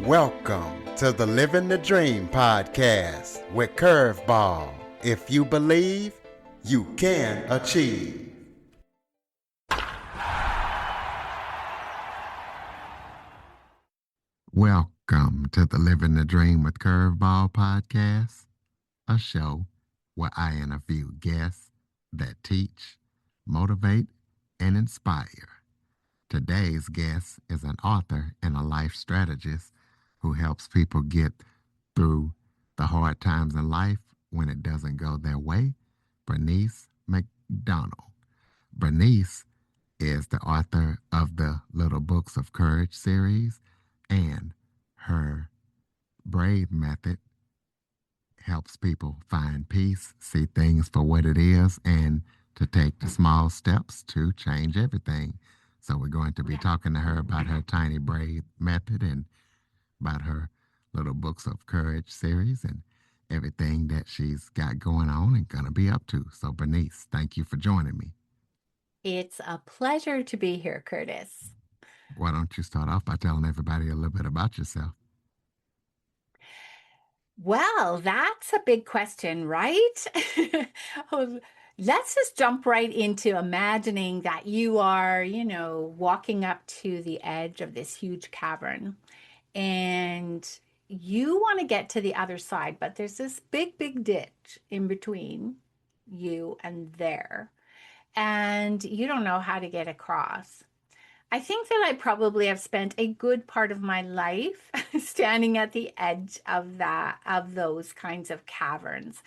Welcome to the Living the Dream podcast with Curveball. If you believe, you can achieve. Welcome to the Living the Dream with Curveball podcast, a show where I interview guests that teach, motivate, and inspire. Today's guest is an author and a life strategist who helps people get through the hard times in life when it doesn't go their way. Bernice McDonald. Bernice is the author of the Little Books of Courage series, and her Brave method helps people find peace, see things for what it is, and to take the small steps to change everything. So we're going to be talking to her about her Tiny Brave method and about her Little Books of Courage series and everything that she's got going on and going to be up to. So Bernice, thank you for joining me. It's a pleasure to be here, Curtis. Why don't you start off by telling everybody a little bit about yourself? Well, that's a big question, right? Oh, let's just jump right into imagining that you are, walking up to the edge of this huge cavern and you want to get to the other side, but there's this big, big ditch in between you and there, and you don't know how to get across. I think that I probably have spent a good part of my life standing at the edge of those kinds of caverns,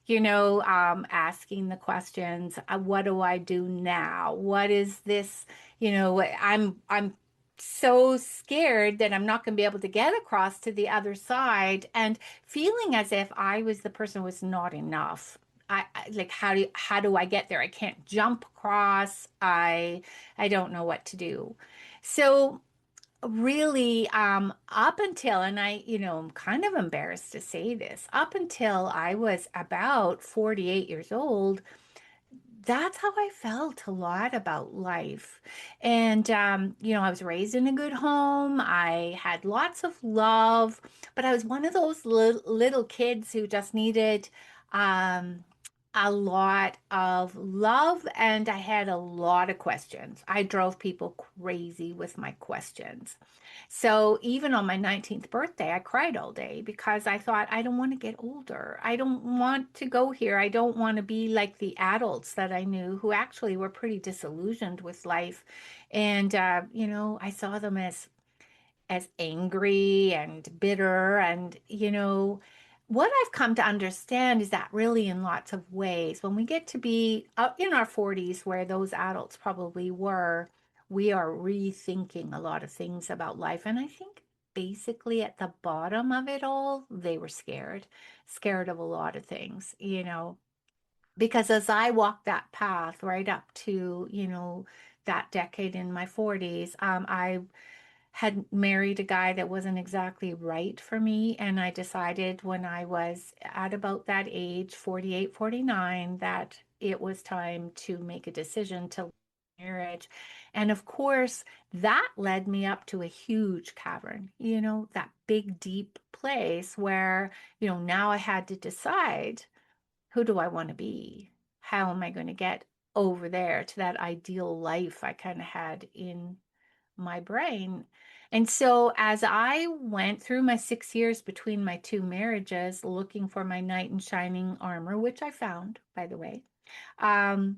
asking the questions, what do I do now? What is this? I'm so scared that I'm not going to be able to get across to the other side, and feeling as if I was the person who was not enough. Like, how do I get there? I can't jump across. I don't know what to do. So really, up until, and I'm kind of embarrassed to say this, up until I was about 48 years old, that's how I felt a lot about life. And, I was raised in a good home. I had lots of love, but I was one of those little kids who just needed, um, a lot of love, and I had a lot of questions. I drove people crazy with my questions. So even on my 19th birthday, I cried all day because I thought, I don't want to get older. I don't want to go here. I don't want to be like the adults that I knew who actually were pretty disillusioned with life. And, I saw them as angry and bitter. And, what I've come to understand is that really, in lots of ways, when we get to be in our 40s, where those adults probably were, we are rethinking a lot of things about life. And I think basically at the bottom of it all, they were scared of a lot of things, because as I walked that path right up to, that decade in my 40s, I had married a guy that wasn't exactly right for me. And I decided when I was at about that age, 48, 49, that it was time to make a decision to marriage. And of course, that led me up to a huge cavern, that big, deep place where, now I had to decide, who do I want to be? How am I going to get over there to that ideal life I kind of had in my brain? And so, as I went through my 6 years between my two marriages, looking for my knight in shining armor, which I found, by the way, um,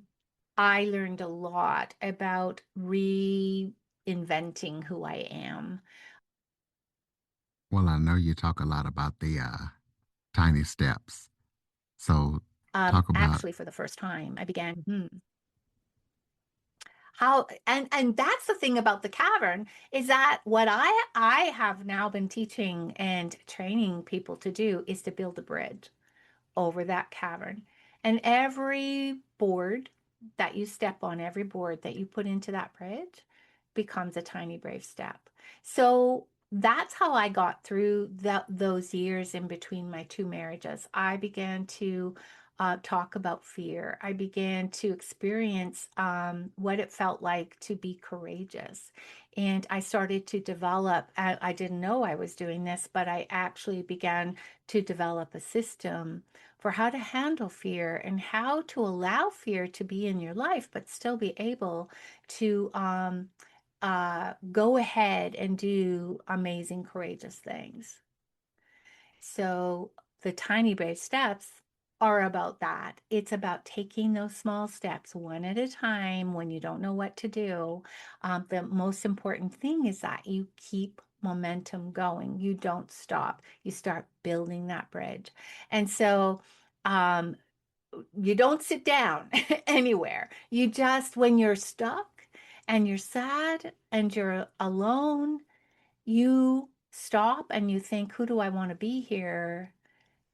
I learned a lot about reinventing who I am. Well, I know you talk a lot about the tiny steps. So talk about. Actually, for the first time, I began, how, and that's the thing about the cavern, is that what I have now been teaching and training people to do is to build a bridge over that cavern. And every board that you step on, every board that you put into that bridge becomes a tiny brave step. So that's how I got through those years in between my two marriages. I began to talk about fear. I began to experience what it felt like to be courageous. And I started to develop, I didn't know I was doing this, but I actually began to develop a system for how to handle fear and how to allow fear to be in your life, but still be able to go ahead and do amazing, courageous things. So the tiny brave steps are about that. It's about taking those small steps one at a time when you don't know what to do. The most important thing is that you keep momentum going. You don't stop. You start building that bridge. And so um, you don't sit down anywhere. You just, when you're stuck and you're sad and you're alone, you stop and you think, who do I want to be here?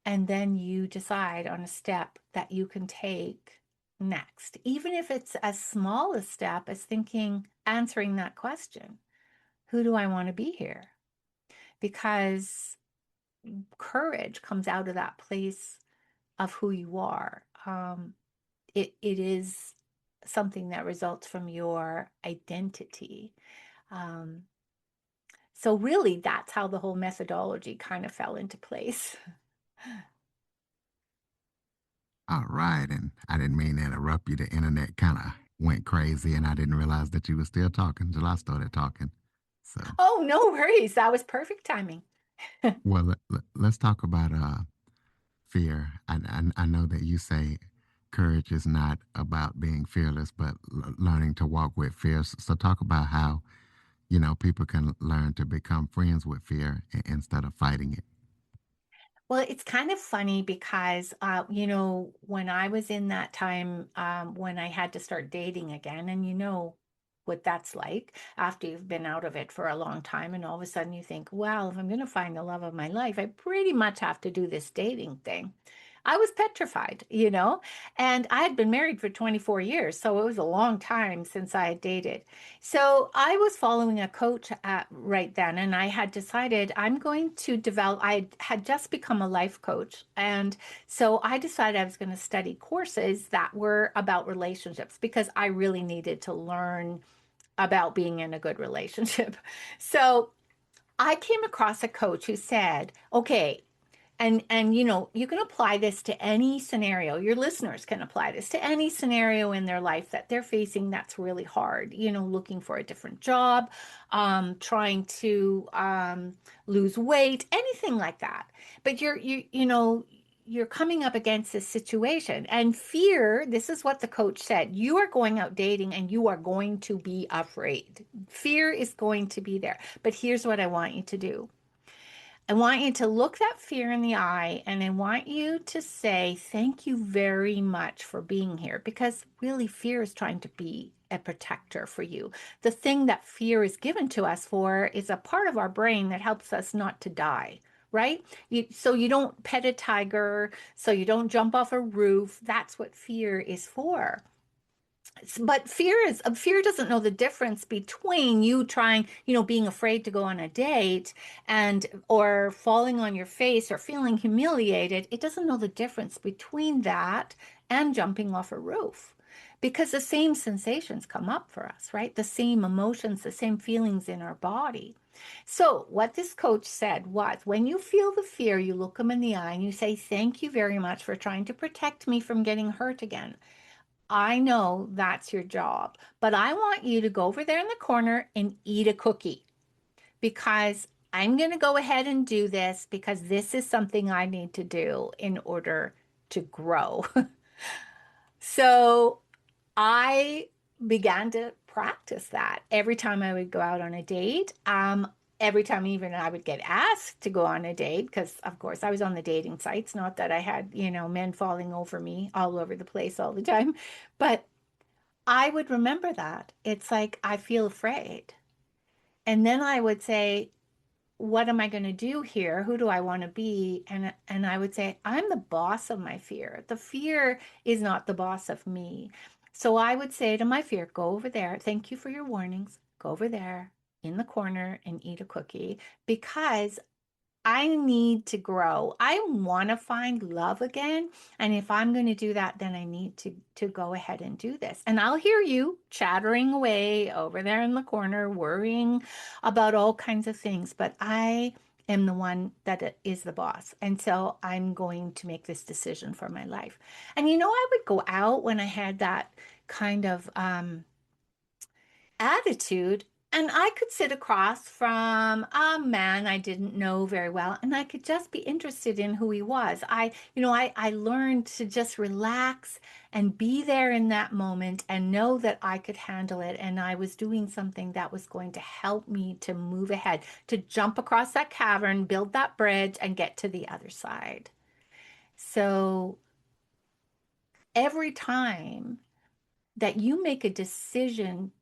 And then you decide on a step that you can take next, even if it's as small a step as thinking, answering that question, who do I want to be here? Because courage comes out of that place of who you are. It is something that results from your identity. Um, so really, that's how the whole methodology kind of fell into place. All right. And I didn't mean to interrupt you. The internet kind of went crazy and I didn't realize that you were still talking until I started talking. So, Oh, no worries. That was perfect timing. well, let's talk about fear. I know that you say courage is not about being fearless, but learning to walk with fear. So talk about how, people can learn to become friends with fear instead of fighting it. Well, it's kind of funny because, when I was in that time when I had to start dating again, and you know what that's like after you've been out of it for a long time, and all of a sudden you think, well, if I'm going to find the love of my life, I pretty much have to do this dating thing. I was petrified, and I had been married for 24 years, so it was a long time since I had dated. So I was following a coach right then, and I had decided I'm going to develop. I had just become a life coach, and so I decided I was going to study courses that were about relationships because I really needed to learn about being in a good relationship. So I came across a coach who said, "Okay, and you can apply this to any scenario. Your listeners can apply this to any scenario in their life that they're facing that's really hard, looking for a different job, trying to lose weight, anything like that. But you're coming up against this situation and fear. This is what the coach said. You are going out dating and you are going to be afraid. Fear is going to be there. But here's what I want you to do. I want you to look that fear in the eye and I want you to say, thank you very much for being here. Because really, fear is trying to be a protector for you. The thing that fear is given to us for is a part of our brain that helps us not to die. Right? So you don't pet a tiger, so you don't jump off a roof. That's what fear is for. But fear doesn't know the difference between you trying, being afraid to go on a date and or falling on your face or feeling humiliated. It doesn't know the difference between that and jumping off a roof. Because the same sensations come up for us, right? The same emotions, the same feelings in our body. So, what this coach said was when you feel the fear, you look them in the eye and you say, thank you very much for trying to protect me from getting hurt again. I know that's your job, but I want you to go over there in the corner and eat a cookie because I'm going to go ahead and do this because this is something I need to do in order to grow. So I began to practice that every time I would go out on a date. Every time even I would get asked to go on a date, because of course I was on the dating sites, not that I had, men falling over me all over the place all the time, but I would remember that. It's like I feel afraid. And then I would say, what am I going to do here? Who do I want to be? And I would say, I'm the boss of my fear. The fear is not the boss of me. So I would say to my fear, go over there. Thank you for your warnings. Go over there in the corner and eat a cookie because I need to grow. I want to find love again. And if I'm going to do that, then I need to go ahead and do this. And I'll hear you chattering away over there in the corner, worrying about all kinds of things. But I am the one that is the boss. And so I'm going to make this decision for my life. And I would go out when I had that kind of attitude. And I could sit across from a man I didn't know very well, and I could just be interested in who he was. I learned to just relax and be there in that moment and know that I could handle it. And I was doing something that was going to help me to move ahead, to jump across that cavern, build that bridge, and get to the other side. So every time that you make a decision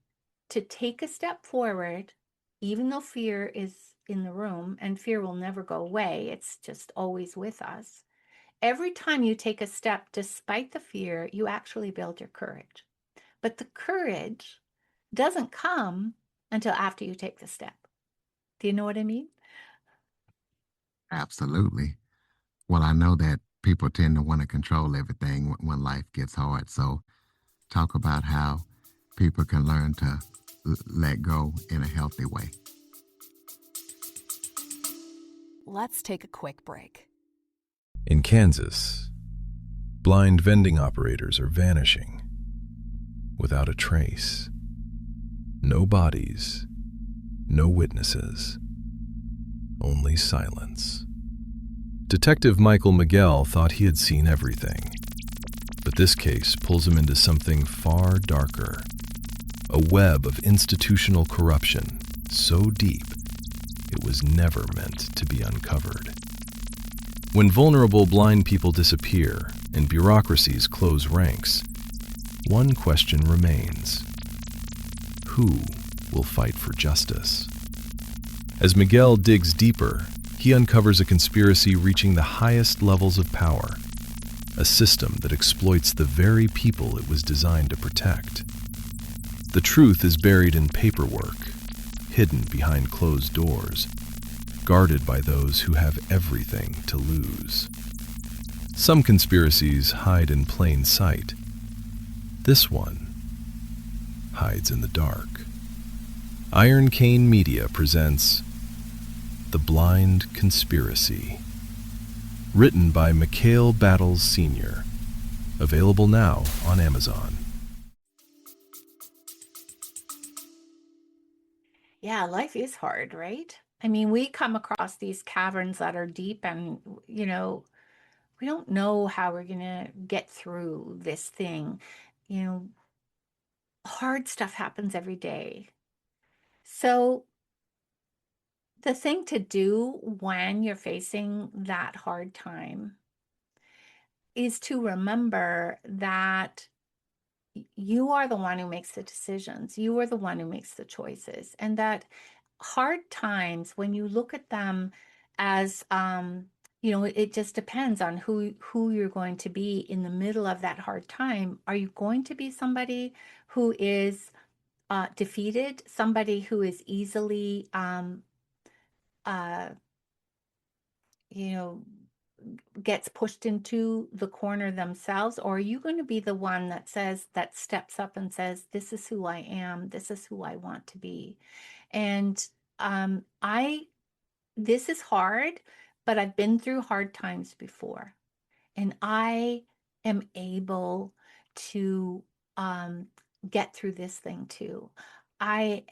to take a step forward, even though fear is in the room, and fear will never go away, it's just always with us. Every time you take a step despite the fear, you actually build your courage. But the courage doesn't come until after you take the step. Do you know what I mean? Absolutely. Well, I know that people tend to want to control everything when life gets hard. So, talk about how people can learn to let go in a healthy way. Let's take a quick break. In Kansas, blind vending operators are vanishing without a trace. No bodies, no witnesses, only silence. Detective Michael Miguel thought he had seen everything, but this case pulls him into something far darker, a web of institutional corruption so deep it was never meant to be uncovered. When vulnerable blind people disappear and bureaucracies close ranks, one question remains: who will fight for justice? As Miguel digs deeper, he uncovers a conspiracy reaching the highest levels of power, a system that exploits the very people it was designed to protect. The truth is buried in paperwork, hidden behind closed doors, guarded by those who have everything to lose. Some conspiracies hide in plain sight. This one hides in the dark. Iron Cane Media presents The Blind Conspiracy, written by Mikhail Battles Sr., available now on Amazon. Yeah, life is hard, right? I mean, we come across these caverns that are deep, and, we don't know how we're going to get through this thing. You know, hard stuff happens every day. So, the thing to do when you're facing that hard time is to remember that you are the one who makes the decisions. You are the one who makes the choices. And that hard times, when you look at them as, it just depends on who you're going to be in the middle of that hard time. Are you going to be somebody who is defeated, somebody who is easily, uh, you know, gets pushed into the corner themselves? Or are you going to be the one that steps up and says, this is who I am, this is who I want to be? And I this is hard, but I've been through hard times before, and I am able to get through this thing too. I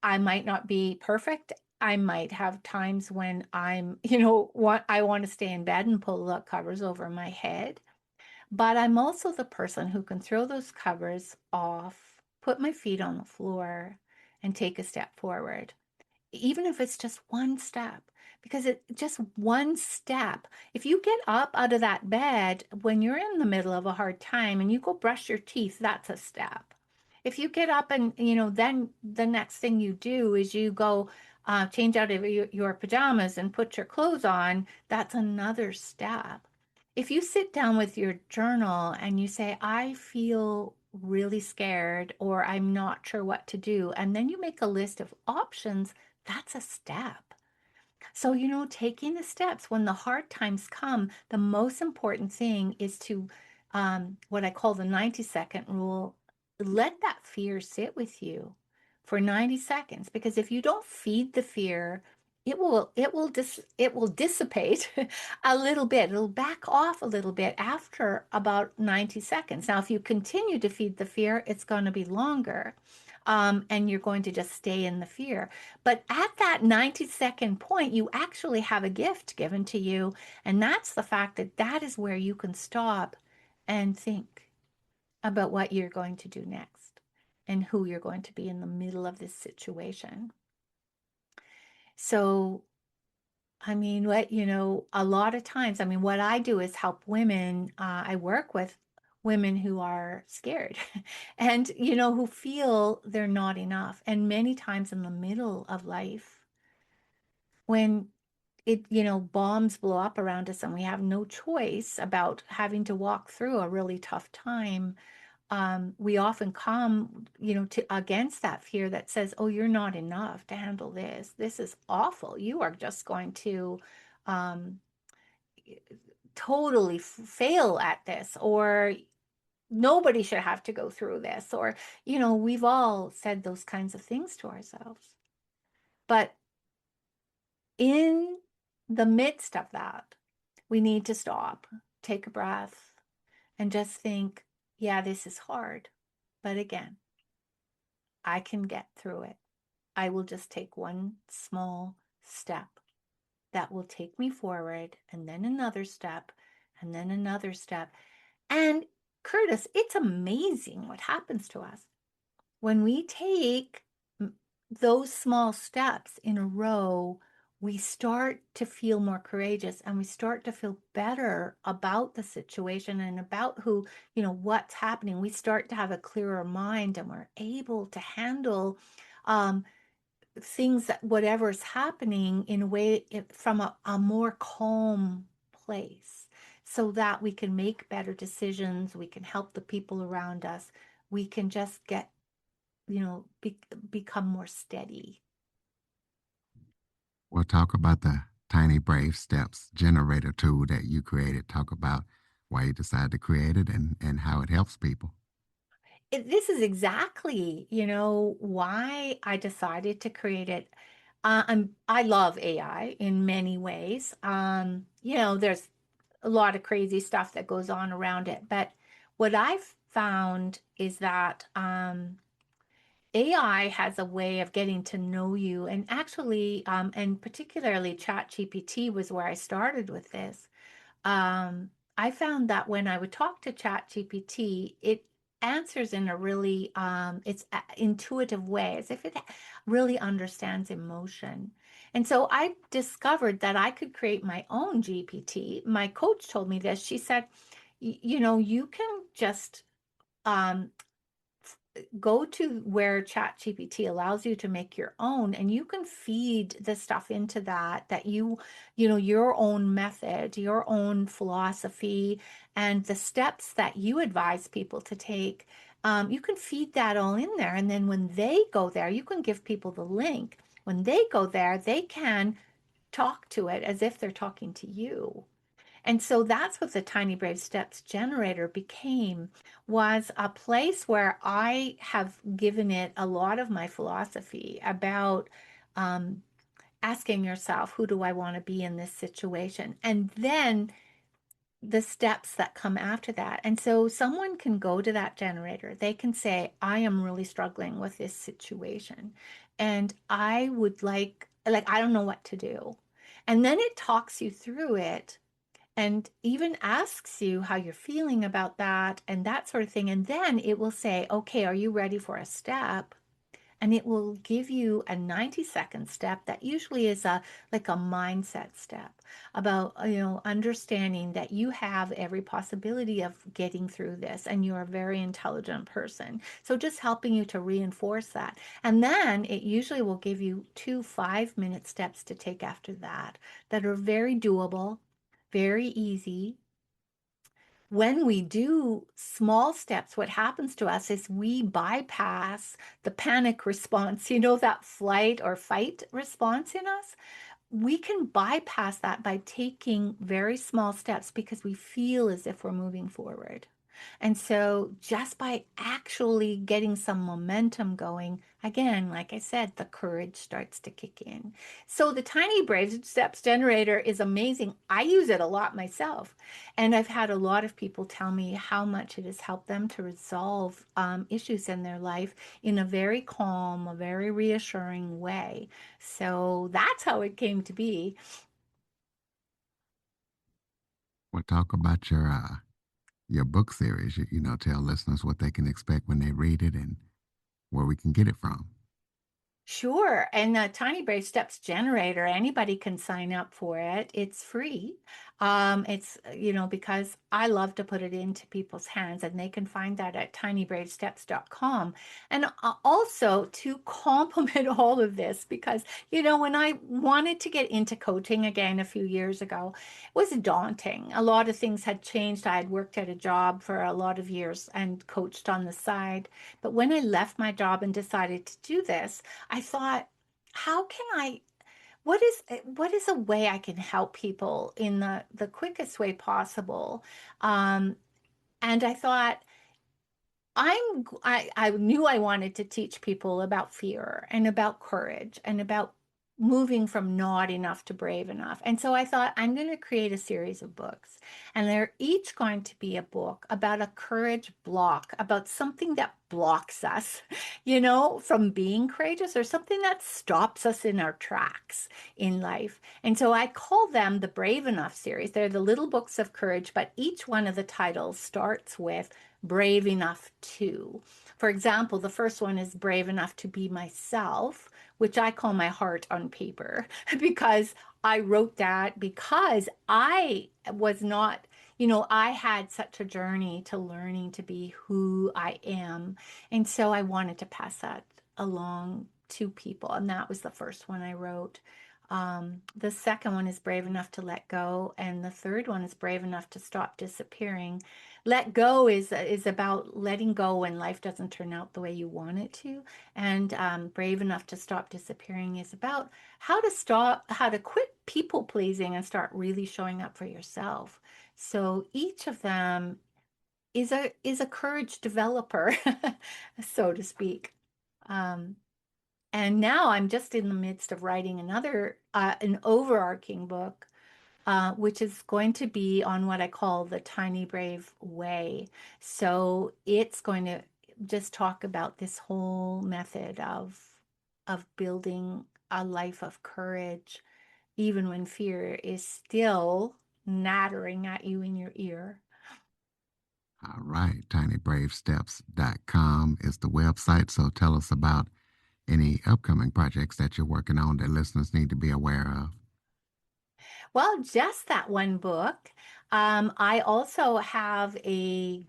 I might not be perfect. I might have times when I want to stay in bed and pull the covers over my head. But I'm also the person who can throw those covers off, put my feet on the floor, and take a step forward, even if it's just one step, because it just one step. If you get up out of that bed when you're in the middle of a hard time and you go brush your teeth, that's a step. If you get up and then the next thing you do is you go change out of your pajamas and put your clothes on, that's another step. If you sit down with your journal and you say, I feel really scared, or I'm not sure what to do, and then you make a list of options, that's a step. So, taking the steps when the hard times come, the most important thing is to, what I call the 90-second rule, let that fear sit with you for 90 seconds. Because if you don't feed the fear, it will dissipate a little bit. It'll back off a little bit after about 90 seconds. Now, if you continue to feed the fear, it's going to be longer. And you're going to just stay in the fear. But at that 90-second point, you actually have a gift given to you. And that's the fact that that is where you can stop and think about what you're going to do next and who you're going to be in the middle of this situation. So, I mean, a lot of times, what I do is help women. I work with women who are scared and, who feel they're not enough. And many times in the middle of life, when bombs blow up around us and we have no choice about having to walk through a really tough time, we often come, to against that fear that says, "Oh, you're not enough to handle this. This is awful. You are just going to um, totally fail at this," or "Nobody should have to go through this," or we've all said those kinds of things to ourselves. But in the midst of that, we need to stop, take a breath, and just think, yeah, this is hard. But again, I can get through it. I will just take one small step that will take me forward, and then another step, and then another step. And Curtis, it's amazing what happens to us when we take those small steps in a row. We start to feel more courageous, and we start to feel better about the situation and about what's happening. We start to have a clearer mind, and we're able to handle things, that whatever's happening, in a way, from a more calm place, so that we can make better decisions. We can help the people around us. We can just get, become more steady. We'll talk about the Tiny Brave Steps generator tool that you created. Talk about why you decided to create it and how it helps people. This is exactly, why I decided to create it. I love AI in many ways. There's a lot of crazy stuff that goes on around it, but what I've found is that AI has a way of getting to know you, and actually, and particularly ChatGPT was where I started with this. I found that when I would talk to ChatGPT, it answers in a really it's intuitive way, as if it really understands emotion. And so I discovered that I could create my own GPT. My coach told me this. She said, you can just um, go to where ChatGPT allows you to make your own, and you can feed the stuff into that your own method, your own philosophy, and the steps that you advise people to take. You can feed that all in there, and then when they go there, you can give people the link. When they go there, they can talk to it as if they're talking to you. And so that's what the Tiny Brave Steps generator became, was a place where I have given it a lot of my philosophy about um, asking yourself, who do I want to be in this situation? And then the steps that come after that. And so someone can go to that generator. They can say, I am really struggling with this situation, and I would I don't know what to do. And then it talks you through it, and even asks you how you're feeling about that and that sort of thing. And then it will say, okay, are you ready for a step? And it will give you a 90-second step that usually is like a mindset step about, understanding that you have every possibility of getting through this, and you're a very intelligent person. So just helping you to reinforce that. And then it usually will give you 2 5-minute steps to take after that are very doable, very easy. When we do small steps, what happens to us is we bypass the panic response, that flight or fight response in us. we can bypass that by taking very small steps because we feel as if we're moving forward. And so, just by actually getting some momentum going, again, like I said, the courage starts to kick in. So, the Tiny Brave Steps Generator is amazing. I use it a lot myself. And I've had a lot of people tell me how much it has helped them to resolve issues in their life in a very calm, a very reassuring way. So, that's how it came to be. We'll talk about your book series. Tell listeners what they can expect when they read it and where we can get it from. Sure. And the Tiny Brave Steps Generator, anybody can sign up for it. It's free. Because I love to put it into people's hands, and they can find that at tinybravesteps.com. And also to complement all of this, because, when I wanted to get into coaching again a few years ago, it was daunting. A lot of things had changed. I had worked at a job for a lot of years and coached on the side. But when I left my job and decided to do this, I thought, how can I, what is a way I can help people in the quickest way possible? Um, and I thought, I knew I wanted to teach people about fear and about courage and about moving from not enough to brave enough. And so I thought I'm going to create a series of books, and they're each going to be a book about a courage block, about something that blocks us, from being courageous, or something that stops us in our tracks in life. And so I call them the Brave Enough series. They're the little books of courage, but each one of the titles starts with brave enough to. For example, the first one is brave enough to be myself, which I call my heart on paper, because I wrote that because I was not, I had such a journey to learning to be who I am. And so I wanted to pass that along to people. And that was the first one I wrote. The second one is brave enough to let go. And the third one is brave enough to stop disappearing. Let go is about letting go when life doesn't turn out the way you want it to. And brave enough to stop disappearing is about how to quit people pleasing and start really showing up for yourself. So each of them is a courage developer, so to speak. Um, and now I'm just in the midst of writing an overarching book, which is going to be on what I call the Tiny Brave Way. So it's going to just talk about this whole method of building a life of courage, even when fear is still nattering at you in your ear. All right, tinybravesteps.com is the website. So tell us about any upcoming projects that you're working on that listeners need to be aware of. Well, just that one book. I also have a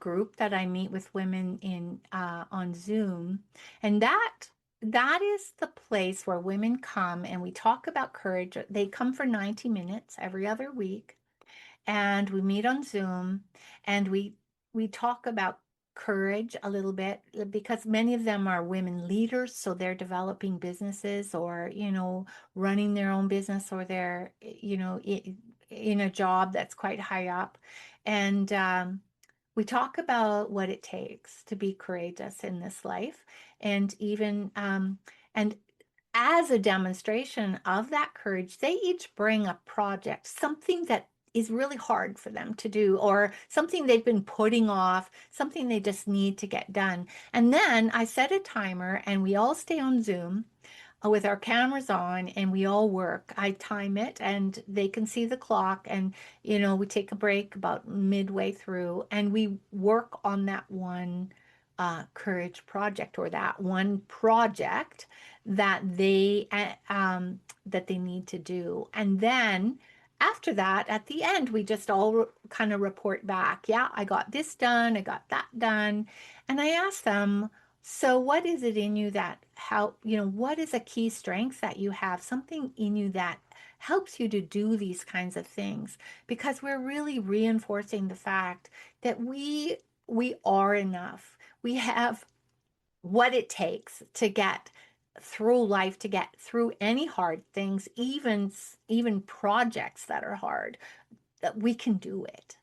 group that I meet with women in on Zoom, and that is the place where women come and we talk about courage. They come for 90 minutes every other week, and we meet on Zoom, and we talk about courage a little bit because many of them are women leaders, so they're developing businesses or, running their own business, or they're, in a job that's quite high up. And we talk about what it takes to be courageous in this life, and even and as a demonstration of that courage, they each bring a project, something that is really hard for them to do, or something they've been putting off, something they just need to get done. And then I set a timer and we all stay on Zoom with our cameras on, and we all work. I time it and they can see the clock, and we take a break about midway through and we work on that one courage project, or that one project that they need to do. And then after that, at the end, we just all kind of report back. Yeah, I got this done, I got that done. And I ask them, so what is it in you that what is a key strength that you have, something in you that helps you to do these kinds of things? Because we're really reinforcing the fact that we are enough. We have what it takes to get through life, to get through any hard things, even projects that are hard, that we can do it.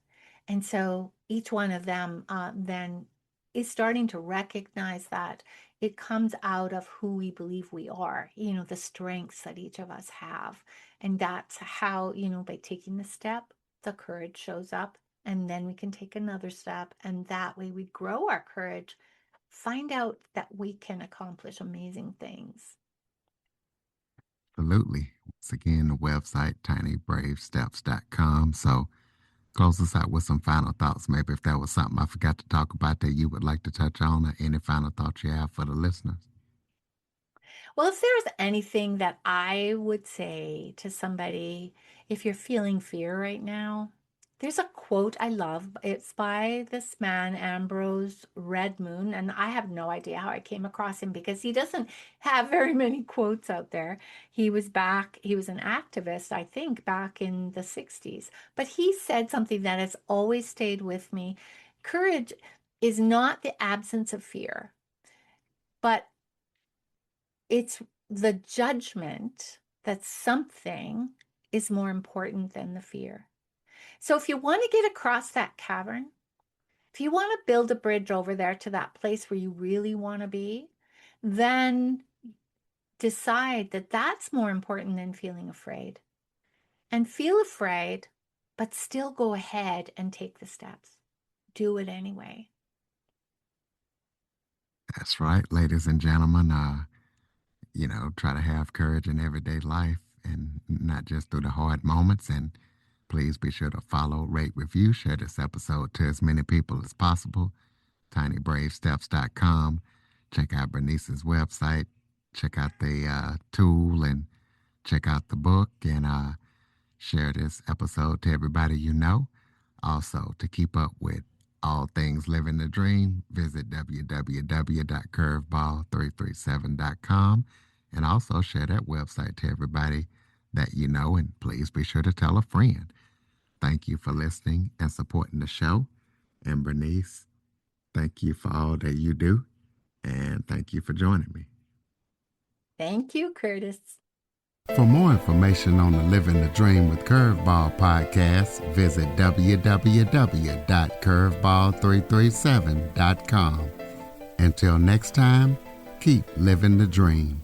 And so each one of them then is starting to recognize that it comes out of who we believe we are, the strengths that each of us have. And that's how, by taking the step, the courage shows up. And then we can take another step. And that way we grow our courage, find out that we can accomplish amazing things. Absolutely. Once again, the website, tinybravesteps.com. So close us out with some final thoughts. Maybe if there was something I forgot to talk about that you would like to touch on, or any final thoughts you have for the listeners. Well, if there's anything that I would say to somebody, if you're feeling fear right now, there's a quote I love. It's by this man, Ambrose Redmoon, and I have no idea how I came across him because he doesn't have very many quotes out there. He was an activist, I think, back in the 60s. But he said something that has always stayed with me. Courage is not the absence of fear, but it's the judgment that something is more important than the fear. So if you want to get across that cavern, if you want to build a bridge over there to that place where you really want to be, then decide that that's more important than feeling afraid. And feel afraid, but still go ahead and take the steps. Do it anyway. That's right, ladies and gentlemen. Try to have courage in everyday life and not just through the hard moments. And please be sure to follow, rate, review, share this episode to as many people as possible. tinybravesteps.com. Check out Bernice's website. Check out the tool and check out the book, and share this episode to everybody you know. Also, to keep up with all things Living the Dream, visit www.curveball337.com, and also share that website to everybody that you know, and please be sure to tell a friend. Thank you for listening and supporting the show. And Bernice, thank you for all that you do, and thank you for joining me. Thank you, Curtis. For more information on the Living the Dream with Curveball podcast, visit www.curveball337.com. Until next time, keep living the dream.